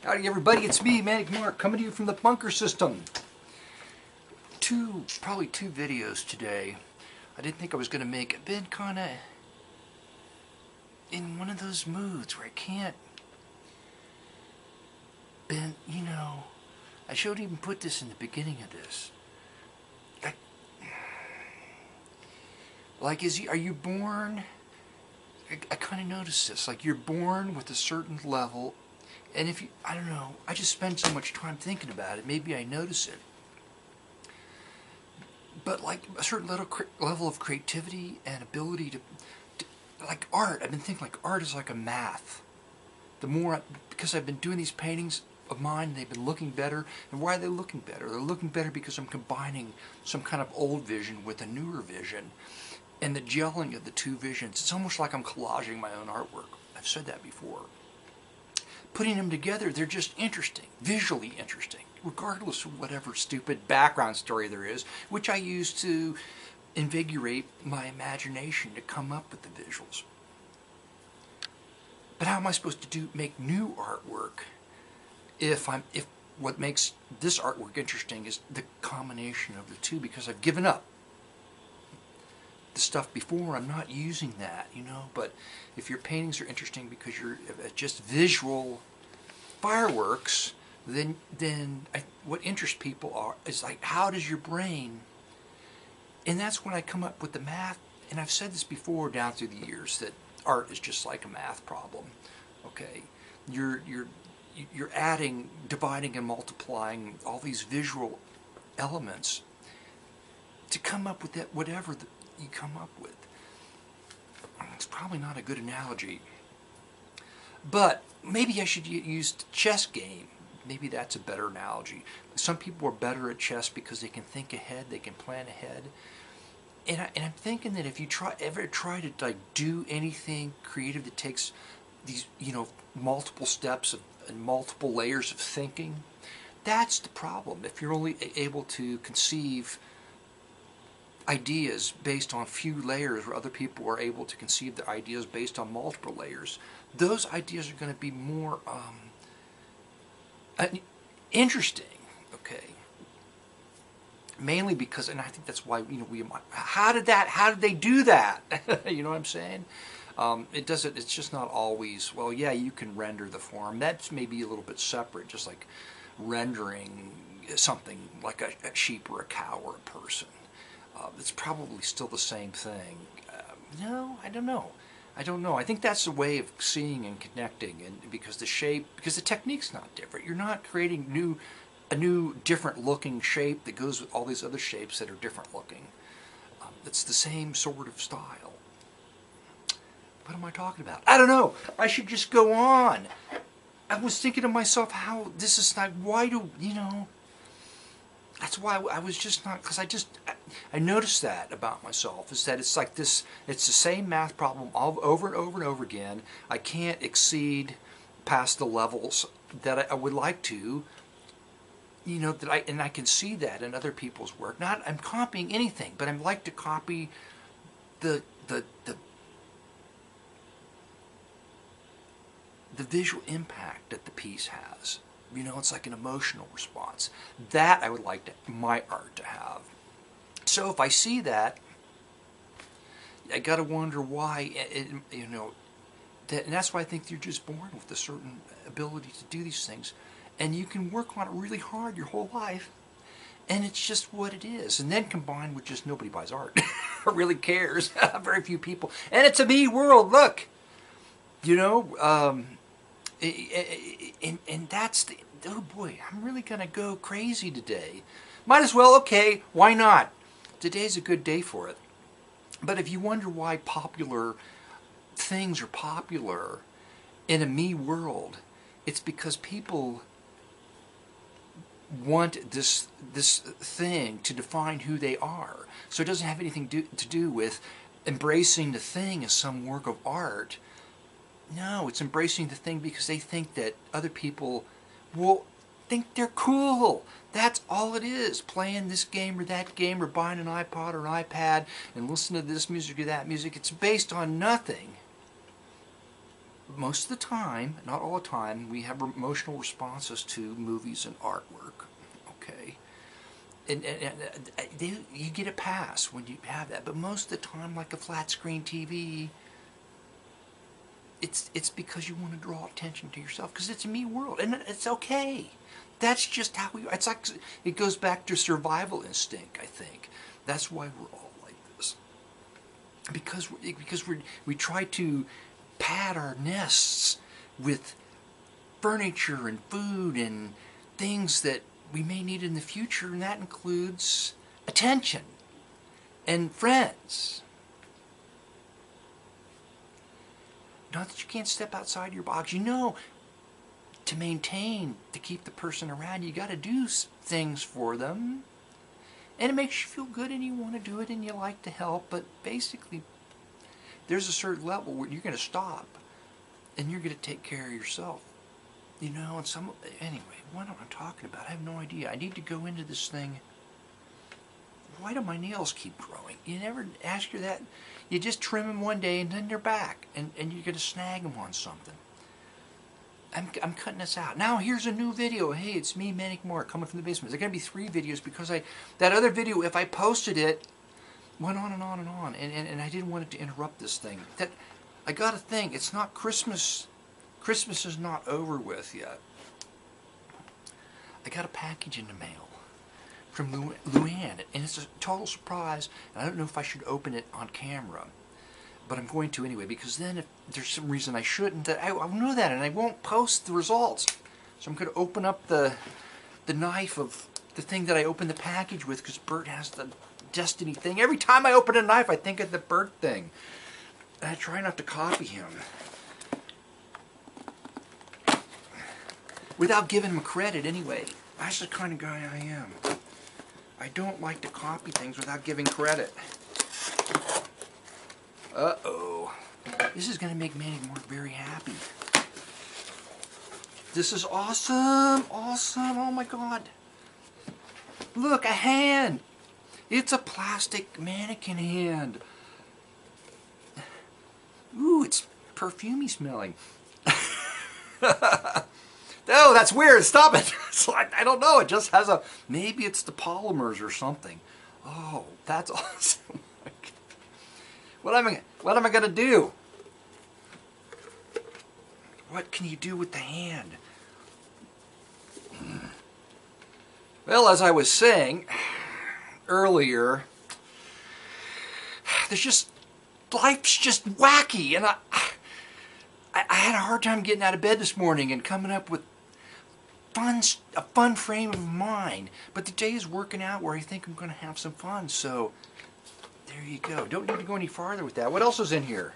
Howdy everybody, it's me, Manic Mark, coming to you from the bunker system. Probably two videos today. I didn't think I was going to make it. I've been kind of in one of those moods where I can't, I should even put this in the beginning of this. Are you born? I kind of noticed this. Like, you're born with a certain level, and I don't know, I just spend so much time thinking about it, maybe I notice it. But like a certain level of creativity and ability to like art, I've been thinking like art is like a math. Because I've been doing these paintings of mine, they've been looking better. And why are they looking better? They're looking better because I'm combining some kind of old vision with a newer vision. And the gelling of the two visions, it's almost like I'm collaging my own artwork. I've said that before. Putting them together, they're just interesting, visually interesting, regardless of whatever stupid background story there is, which I use to invigorate my imagination to come up with the visuals. But how am I supposed to make new artwork if what makes this artwork interesting is the combination of the two, because I've given up the stuff before, I'm not using that, but if your paintings are interesting because you're just visual fireworks, then what interests people is like, how does your brain, and that's when I come up with the math. And I've said this before down through the years, that art is just like a math problem. Okay, you're adding, dividing, and multiplying all these visual elements to come up with that whatever you come up with. It's probably not a good analogy, but maybe I should use chess game. Maybe that's a better analogy. Some people are better at chess because they can think ahead, they can plan ahead. And I'm thinking that if you ever try to like do anything creative that takes these multiple steps and multiple layers of thinking, that's the problem. If you're only able to conceive ideas based on few layers, where other people are able to conceive their ideas based on multiple layers, those ideas are going to be more interesting. Okay, mainly because, and I think that's why how did they do that? You know what I'm saying? It's just not always, well, yeah, you can render the form. That's maybe a little bit separate, just like rendering something like a sheep or a cow or a person. It's probably still the same thing. No, I don't know. I think that's a way of seeing and connecting, and because the technique's not different. You're not creating a new different looking shape that goes with all these other shapes that are different looking. It's the same sort of style. What am I talking about? I don't know. I should just go on. I was thinking to myself, how this is not, why do, that's why I was just not, because I noticed that about myself, is that it's like this, it's the same math problem over and over and over again. I can't exceed past the levels that I would like to, and I can see that in other people's work. Not I'm copying anything, but I like to copy the visual impact that the piece has. It's like an emotional response. That I would like my art to have. So if I see that, I got to wonder why, and that's why I think you're just born with a certain ability to do these things. And you can work on it really hard your whole life, and it's just what it is. And then combined with just nobody buys art or really cares. Very few people. And it's a me world, look. And that's the, oh boy, I'm really going to go crazy today. Might as well, okay, why not? Today's a good day for it. But if you wonder why popular things are popular in a me world, it's because people want this thing to define who they are. So it doesn't have anything to do with embracing the thing as some work of art. No, it's embracing the thing because they think that other people will think they're cool. That's all it is. Playing this game or that game, or buying an iPod or an iPad and listening to this music or that music. It's based on nothing most of the time, not all the time, we have emotional responses to movies and artwork. Okay, and you get a pass when you have that, but most of the time, like a flat screen TV, it's because you want to draw attention to yourself, because it's a me world, and it's okay. That's just how we. It's like it goes back to survival instinct. I think that's why we're all like this, because we try to pad our nests with furniture and food and things that we may need in the future, and that includes attention and friends. Not that you can't step outside your box. You know, to maintain, to keep the person around, you got to do things for them. And it makes you feel good and you want to do it and you like to help. But basically, there's a certain level where you're going to stop and you're going to take care of yourself. You know, and anyway, what am I talking about? I have no idea. I need to go into this thing. Why do my nails keep growing? You never ask her that. You just trim them one day and then they're back, and you're going to snag them on something. I'm cutting this out. Now here's a new video. Hey, it's me, Manic Mark, coming from the basement. There's going to be 3 videos because that other video, if I posted it, went on and on and on, and I didn't want it to interrupt this thing. I got to think, it's not Christmas. Christmas is not over with yet. I got a package in the mail from LOUANN, and it's a total surprise, and I don't know if I should open it on camera, but I'm going to anyway, because then if there's some reason I shouldn't, I'll know that, and I won't post the results. So I'm going to open up the knife of the thing that I opened the package with, because Bert has the Destiny thing. Every time I open a knife, I think of the Bert thing, and I try not to copy him without giving him credit anyway. That's the kind of guy I am. I don't like to copy things without giving credit. Uh-oh. This is going to make Manic Mark very happy. This is awesome. Awesome. Oh my God. Look, a hand. It's a plastic mannequin hand. Ooh, it's perfumey smelling. Oh, that's weird. Stop it. It's like, I don't know. It just has maybe it's the polymers or something. Oh, that's awesome. What am I going to do? What can you do with the hand? Well, as I was saying earlier, life's just wacky, and I had a hard time getting out of bed this morning and coming up with a fun frame of mind. But the day is working out where I think I'm going to have some fun. So there you go. Don't need to go any farther with that. What else is in here?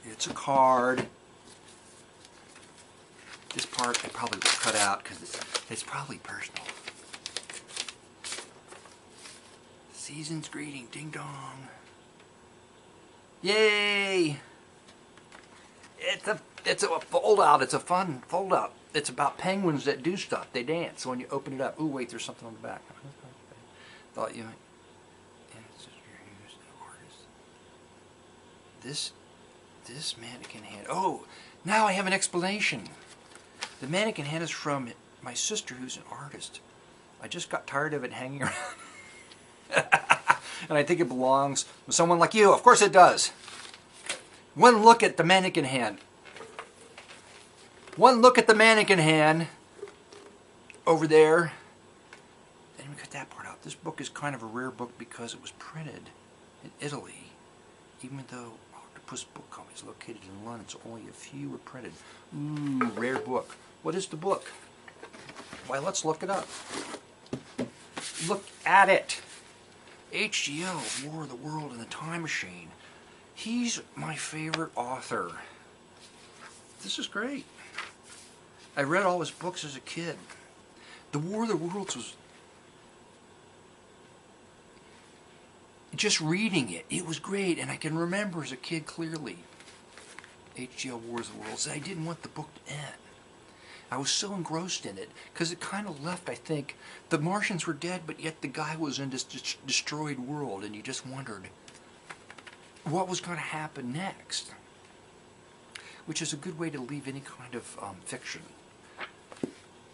It's a card. This part I probably will cut out because it's probably personal. Season's greeting, ding dong. Yay! It's a fold out. It's a fun fold out. It's about penguins that do stuff. They dance. So when you open it up, ooh, wait, there's something on the back. Thought you might. This mannequin hand. Oh, now I have an explanation. The mannequin hand is from my sister, who's an artist. I just got tired of it hanging around. And I think it belongs with someone like you. Of course it does. One look at the mannequin hand. One look at the mannequin hand over there. And we cut that part out. This book is kind of a rare book because it was printed in Italy. Even though Octopus Book Company is located in London, so only a few were printed. Ooh, rare book. What is the book? Why, let's look it up. Look at it. H.G.L's War of the World and the Time Machine. He's my favorite author. This is great. I read all his books as a kid. The War of the Worlds was... Just reading it, it was great, and I can remember as a kid clearly H.G.L. Wars of the Worlds. I didn't want the book to end. I was so engrossed in it, because it kind of left, I think, the Martians were dead, but yet the guy was in this destroyed world, and you just wondered what was going to happen next. which is a good way to leave any kind of fiction.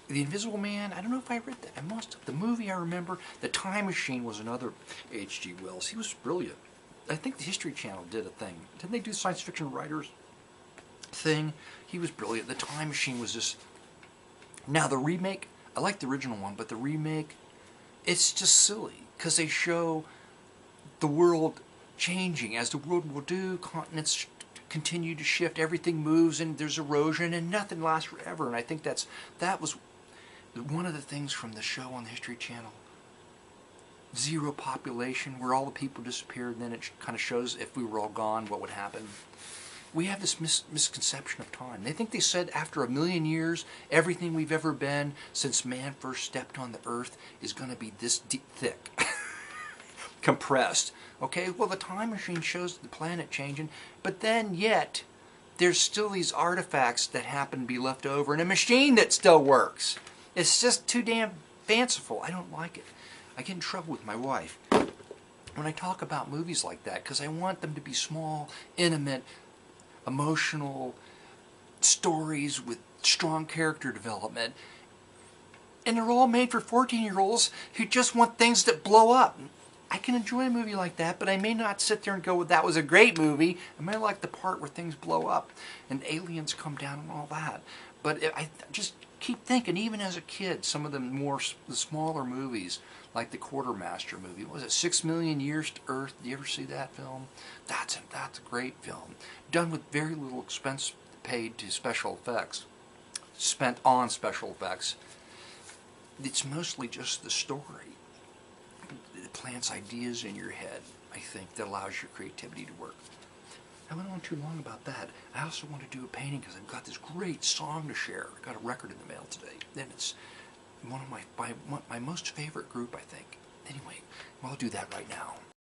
The Invisible Man, I don't know if I read that. I must have. The movie I remember, The Time Machine was another H.G. Wells. He was brilliant. I think the History Channel did a thing. Didn't they do science fiction writers thing? He was brilliant. The Time Machine was just... Now the remake, I like the original one, but the remake, it's just silly. Because they show the world changing. As the world will do, continents continue to shift, everything moves, and there's erosion, and nothing lasts forever. And I think that was one of the things from the show on the History Channel. Zero population, where all the people disappeared, and then it kind of shows if we were all gone, what would happen. We have this misconception of time. They think they said after 1 million years, everything we've ever been since man first stepped on the earth is going to be this thick. Compressed. Okay, well, the Time Machine shows the planet changing, but then yet there's still these artifacts that happen to be left over in a machine that still works. It's just too damn fanciful. I don't like it. I get in trouble with my wife when I talk about movies like that, because I want them to be small, intimate, emotional stories with strong character development. And they're all made for 14-year-olds who just want things that blow up. I can enjoy a movie like that, but I may not sit there and go, well, that was a great movie. I may like the part where things blow up and aliens come down and all that. But I just keep thinking, even as a kid, some of the smaller movies, like the Quartermaster movie, what was it 6 Million Years to Earth? Did you ever see that film? That's a great film. Done with very little expense paid to special effects. Spent on special effects. It's mostly just the story. It plants ideas in your head, I think, that allows your creativity to work. I went on too long about that. I also want to do a painting because I've got this great song to share. I got a record in the mail today. And it's one of my most favorite group, I think. Anyway, well, I'll do that right now.